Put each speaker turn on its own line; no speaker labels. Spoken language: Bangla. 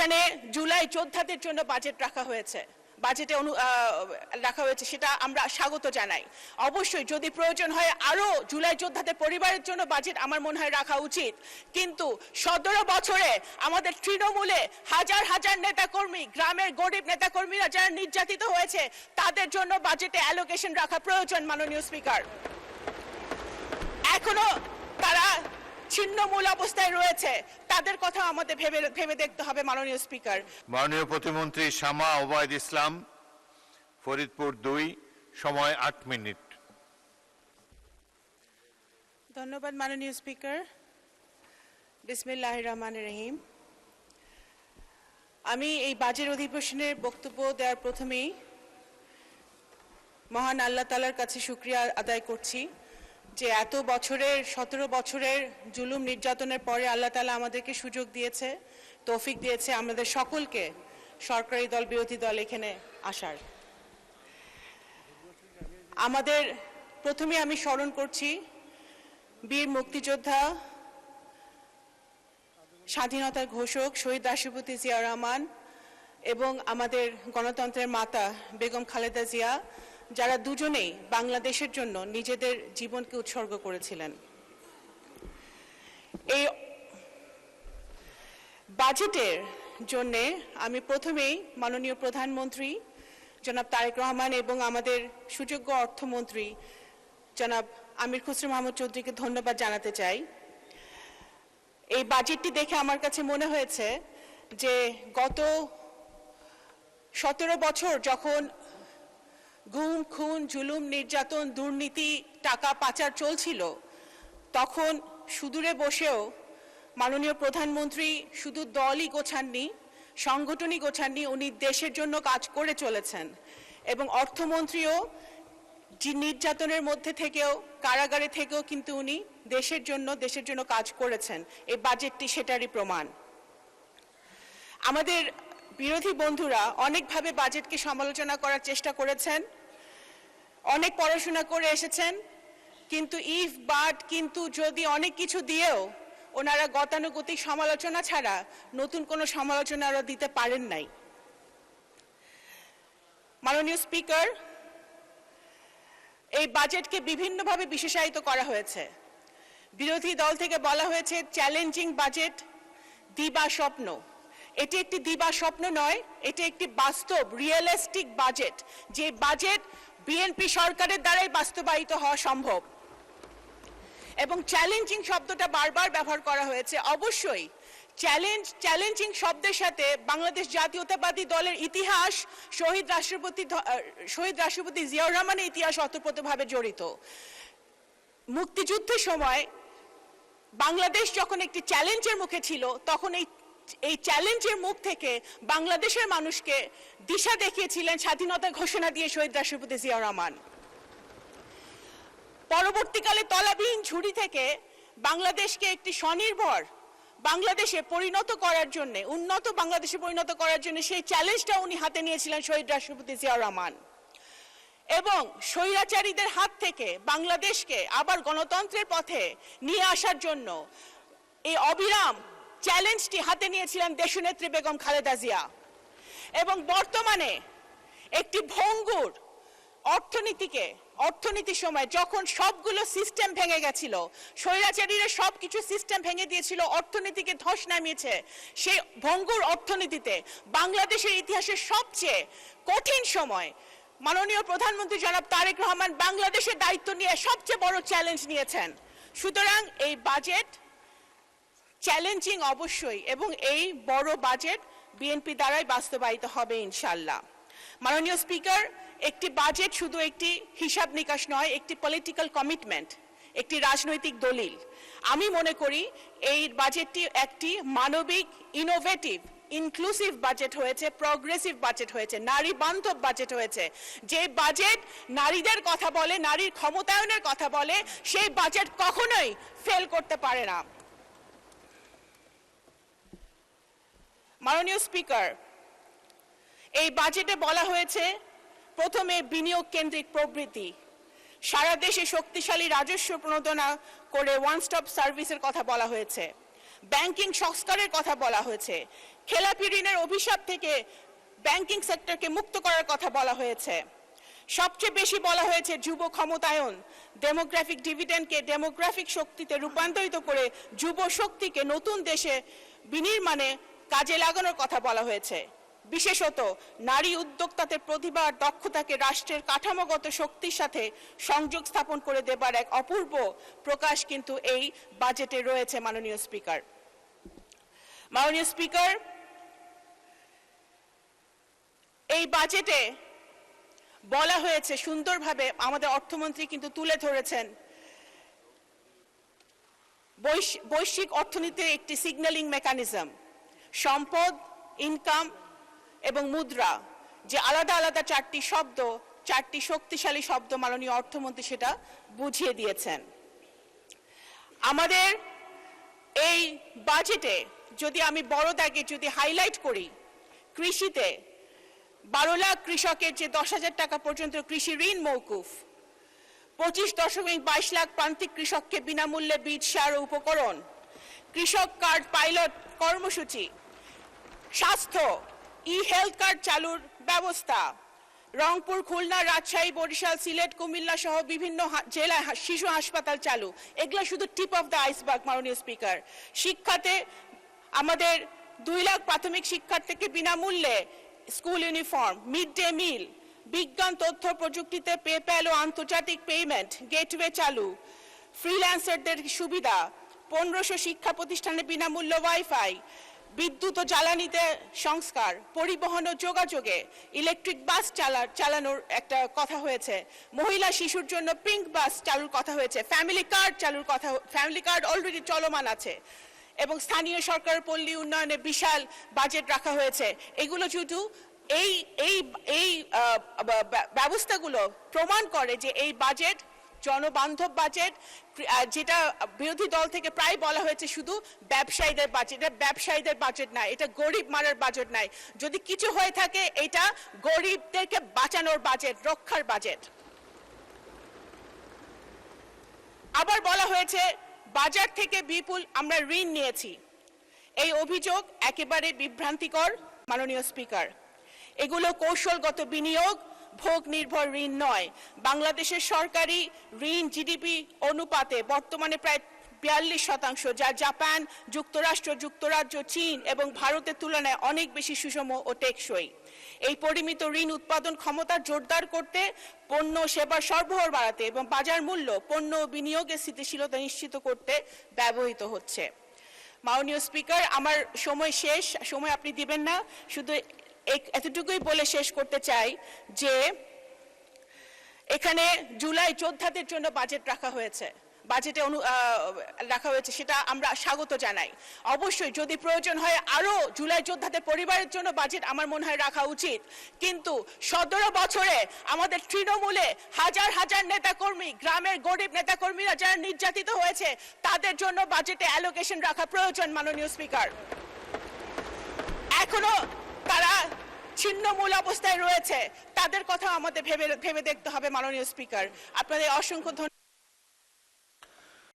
যেখানে জুলাই যোদ্ধাদের জন্য বাজেট রাখা হয়েছে, সেটা আমরা স্বাগত জানাই। অবশ্যই যদি প্রয়োজন হয় আরো জুলাই যোদ্ধাদের পরিবারের জন্য বাজেট আমার মনে হয় রাখা উচিত, কিন্তু 17 বছরে আমাদের তৃণমূলে হাজার হাজার নেতাকর্মী, গ্রামের গরিব নেতাকর্মীরা যারা নির্যাতিত হয়েছে তাদের জন্য বাজেটে অ্যালোকেশন রাখা প্রয়োজন। মাননীয় স্পিকার, এখনো তারা ছিন্নমূল অবস্থায় রয়েছে, তাদের কথা আমাদের ভেবে দেখতে হবে। মাননীয় স্পিকার,
মাননীয় প্রতিমন্ত্রী শামা ওবায়দ ইসলাম, ফরিদপুর 2, সময় 8 মিনিট।
ধন্যবাদ মাননীয় স্পিকার। বিসমিল্লাহির রহমানির রহিম। আমি এই বাজেট অধিবেশনের বক্তব্য দেওয়ার প্রথমেই মহান আল্লাহ তাআলার কাছে শুকরিয়া আদায় করছি যে এত বছরের 17 বছরের জুলুম নির্যাতনের পরে আল্লাহ তাআলা আমাদেরকে সুযোগ দিয়েছে, তৌফিক দিয়েছে আমাদের সকলকে, সরকারি দল বিরোধী দল, এখানে আসার। আমাদের প্রথমে আমি স্মরণ করছি বীর মুক্তিযোদ্ধা, স্বাধীনতার ঘোষক শহীদ রাষ্ট্রপতি জিয়াউর রহমান এবং আমাদের গণতন্ত্রের মাতা বেগম খালেদা জিয়া, যারা দুজনেই বাংলাদেশের জন্য নিজেদের জীবনকে উৎসর্গ করেছিলেন। এই বাজেটের জন্য আমি প্রথমেই মাননীয় প্রধানমন্ত্রী জনাব তারেক রহমান এবং আমাদের সুযোগ্য অর্থমন্ত্রী জনাব আমির খসরু মাহমুদ চৌধুরীকে ধন্যবাদ জানাতে চাই। এই বাজেটটি দেখে আমার কাছে মনে হয়েছে যে গত 17 বছর যখন গুম, খুন, জুলুম, নির্যাতন, দুর্নীতি, টাকা পাচার চলছিল, তখন সুদূরে বসেও মাননীয় প্রধানমন্ত্রী শুধু দলই গোছাননি, সংগঠনই গোছাননি, উনি দেশের জন্য কাজ করে চলেছেন। এবং অর্থমন্ত্রীও যে নির্যাতনের মধ্যে থেকেও, কারাগারে থেকেও কিন্তু উনি দেশের জন্য কাজ করেছেন। এই বাজেটটি সেটারই প্রমাণ। আমাদের বিরোধী বন্ধুরা অনেকভাবে বাজেটকে সমালোচনা করার চেষ্টা করেছেন, অনেক পড়াশোনা করে এসেছেন, কিন্তু ইফ, বাট, কিন্তু, যদি অনেক কিছু দিয়েও ওনারা গতানুগতিক সমালোচনা ছাড়া নতুন কোনো সমালোচনা ওরা দিতে পারেন নাই। মাননীয় স্পিকার, এই বাজেটকে বিভিন্নভাবে বিশেষায়িত করা হয়েছে। বিরোধী দল থেকে বলা হয়েছে চ্যালেঞ্জিং বাজেট, দিবা স্বপ্ন। এটি একটি দিবা স্বপ্ন নয়, এটি একটি বাস্তব, রিয়েলিস্টিক বাজেট, যে বাজেট বিএনপি সরকারের দ্বারাই বাস্তবায়িত হওয়া সম্ভব। এবং চ্যালেঞ্জিং শব্দটা বারবার ব্যবহার করা হয়েছে। অবশ্যই চ্যালেঞ্জিং শব্দের সাথে বাংলাদেশ জাতীয়তাবাদী দলের ইতিহাস, শহীদ রাষ্ট্রপতি জিয়াউর রহমানের ইতিহাস ওতপ্রোতভাবে জড়িত। মুক্তিযুদ্ধের সময় বাংলাদেশ যখন একটি চ্যালেঞ্জের মুখে ছিল, তখন এই চ্যালেঞ্জের মুখ থেকে বাংলাদেশের মানুষকে দিশা দেখিয়েছিলেন স্বাধীনতা ঘোষণা দিয়ে শহীদ রাষ্ট্রপতি জিয়াউর রহমান। পরবর্তীকালে তলাবিহীন ঝুড়ি থেকে বাংলাদেশকে একটি স্বনির্ভর বাংলাদেশে পরিণত করার জন্য, উন্নত বাংলাদেশে পরিণত করার জন্য সেই চ্যালেঞ্জটা উনি হাতে নিয়েছিলেন শহীদ রাষ্ট্রপতি জিয়াউর রহমান। এবং স্বৈরাচারীদের হাত থেকে বাংলাদেশকে আবার গণতন্ত্রের পথে নিয়ে আসার জন্য এই অবিরাম চ্যালেঞ্জটি হাতে নিয়েছিলেন দেশনেত্রী বেগম খালেদা জিয়া। এবং বর্তমানে একটি ভঙ্গুর অর্থনীতির সময় যখন সবগুলো সিস্টেম ভেঙে গেছিল, স্বৈরাচারীরা সবকিছু সিস্টেম ভেঙে দিয়েছিল, অর্থনীতিকে ধস নামিয়েছে, সেই ভঙ্গুর অর্থনীতিতে বাংলাদেশের ইতিহাসের সবচেয়ে কঠিন সময় মাননীয় প্রধানমন্ত্রী জনাব তারেক রহমান বাংলাদেশের দায়িত্ব নিয়ে সবচেয়ে বড় চ্যালেঞ্জ নিয়েছেন। সুতরাং এই বাজেট চ্যালেঞ্জিং অবশ্যই, এবং এই বড় বাজেট বিএনপি দ্বারাই বাস্তবায়িত হবে ইনশাআল্লাহ। মাননীয় স্পিকার, একটি বাজেট শুধু একটি হিসাব নিকাশ নয়, একটি পলিটিক্যাল কমিটমেন্ট, একটি রাজনৈতিক দলিল। আমি মনে করি এই বাজেটটি একটি মানবিক, ইনোভেটিভ, ইনক্লুসিভ বাজেট হয়েছে, প্রগ্রেসিভ বাজেট হয়েছে, নারী বান্ধব বাজেট হয়েছে। যে বাজেট নারীদের কথা বলে, নারীর ক্ষমতায়নের কথা বলে, সেই বাজেট কখনোই ফেল করতে পারে না। মাননীয় স্পিকার, এই বাজেটে বলা হয়েছে প্রথমে বিনিয়োগ কেন্দ্রিক প্রবৃদ্ধি, সারা দেশে শক্তিশালী রাজস্ব প্রণোদনা করে ওয়ান স্টপ সার্ভিসের কথা বলা হয়েছে, ব্যাংকিং সংস্কারের কথা বলা হয়েছে, খেলাপি ঋণের অভিশাপ থেকে ব্যাংকিং সেক্টরকে মুক্ত করার কথা বলা হয়েছে। সবচেয়ে বেশি বলা হয়েছে যুব ক্ষমতায়ন, ডেমোগ্রাফিক ডিভিডেন্ডকে ডেমোগ্রাফিক শক্তিতে রূপান্তরিত করে যুব শক্তিকে নতুন দেশে বিনির্মাণে কাজে লাগানোর কথা বলা হয়েছে। বিশেষত নারী উদ্যোক্তাদের প্রতিভা আর দক্ষতাকে রাষ্ট্রের কাঠামোগত শক্তির সাথে সংযোগ স্থাপন করে দেবার এক অপূর্ব প্রকাশ কিন্তু এই বাজেটে রয়েছে। মাননীয় স্পিকার, এই বাজেটে বলা হয়েছে সুন্দরভাবে, আমাদের অর্থমন্ত্রী কিন্তু তুলে ধরেছেন, বৈশ্বিক অর্থনীতির একটি সিগন্যালিং মেকানিজম, সম্পদ, ইনকাম এবং মুদ্রা, যে আলাদা আলাদা চারটি শব্দ, চারটি শক্তিশালী শব্দ মাননীয় অর্থমন্ত্রী সেটা বুঝিয়ে দিয়েছেন। আমাদের এই বাজেটে যদি আমি বড় দাগে যদি হাইলাইট করি, কৃষিতে 12 লাখ কৃষকের যে 10,000 টাকা পর্যন্ত কৃষি ঋণ মওকুফ, 25.22 লাখ প্রান্তিক কৃষককে বিনামূল্যে বীজ, সার ও উপকরণ, কৃষক কার্ড পাইলট কর্মসূচি, স্বাস্থ্য, হেলথ কার্ড চালুর ব্যবস্থা, রংপুর, খুলনা, রাজশাহী, বরিশাল, সিলেট, কুমিল্লা সহ বিভিন্ন জেলায় শিশু হাসপাতাল চালু। এগুলো শুধু টিপ অফ দ্য আইসবার্গ। মাননীয় স্পিকার, শিক্ষাতে আমাদের 2 লাখ প্রাথমিক শিক্ষার্থীকে বিনামূল্যে school uniform, mid day meal, বিজ্ঞান তথ্য প্রযুক্তিতে পেপ্যাল ও আন্তর্জাতিক পেমেন্ট গেটওয়ে চালু, ফ্রিল্যান্সারদের সুবিধা, 1500 শিক্ষা প্রতিষ্ঠানে বিনামূল্য ওয়াইফাই, বিদ্যুৎ ও জ্বালানিতে সংস্কার, পরিবহন ও যোগাযোগে ইলেকট্রিক বাস চালানোর একটা কথা হয়েছে, মহিলা শিশুর জন্য পিঙ্ক বাস চালুর কথা হয়েছে, ফ্যামিলি কার্ড চালুর কথা, ফ্যামিলি কার্ড অলরেডি চলমান আছে, এবং স্থানীয় সরকার পল্লী উন্নয়নে বিশাল বাজেট রাখা হয়েছে। এগুলো শুধু এই ব্যবস্থাগুলো প্রমাণ করে যে এই বাজেট জনবান্ধব বাজেট, যেটা বিরোধী দল থেকে প্রায় বলা হয়েছে শুধু ব্যবসায়ীদের বাজেট। এটা ব্যবসায়ীদের বাজেট না, এটা গরিব মারার বাজেট নাই। যদি কিছু হয়ে থাকে এটা গরিবদেরকে বাঁচানোর বাজেট, রক্ষার বাজেট। আবার বলা হয়েছে বাজার থেকে বিপুল আমরা ঋণ নিয়েছি। এই অভিযোগ একেবারে বিভ্রান্তিকর। মাননীয় স্পিকার, এগুলো কৌশলগত বিনিয়োগ, ভোগ নির্ভর ঋণ নয়। বাংলাদেশের সরকারি ঋণ জিডিপি অনুপাতে বর্তমানে প্রায় 42%, যা জাপান, যুক্তরাষ্ট্র, যুক্তরাজ্য, চীন এবং ভারতের তুলনায় অনেক বেশি সুষম ও টেকসই। এই পরিমিত ঋণ উৎপাদন ক্ষমতা জোরদার করতে, পণ্য সেবার সরবরাহ বাড়াতে এবং বাজার মূল্য, পণ্য ও বিনিয়োগের স্থিতিশীলতা নিশ্চিত করতে ব্যবহৃত হচ্ছে। মাননীয় স্পিকার, আমার সময় শেষ, সময় আপনি দিবেন না, শুধু এতটুকুই বলে শেষ করতে চাই যে এখানে জুলাই যোদ্ধাদের জন্য বাজেট রাখা হয়েছে, সেটা আমরা স্বাগত জানাই। অবশ্যই যদি প্রয়োজন হয় আরো জুলাই যোদ্ধাদের পরিবারের জন্য বাজেট আমার মনে হয় রাখা উচিত, কিন্তু 17 বছরে আমাদের তৃণমূলে হাজার হাজার নেতাকর্মী, গ্রামের গরিব নেতাকর্মীরা যারা নির্যাতিত হয়েছে তাদের জন্য বাজেটে অ্যালোকেশন রাখা প্রয়োজন। মাননীয় স্পিকার, এখনো তারা ছিন্নমূল অবস্থায় রয়েছে, তাদের কথা আমাদের ভেবে দেখতে হবে। মাননীয় স্পিকার, আপনাদের অসংখ্য ধন্যবাদ।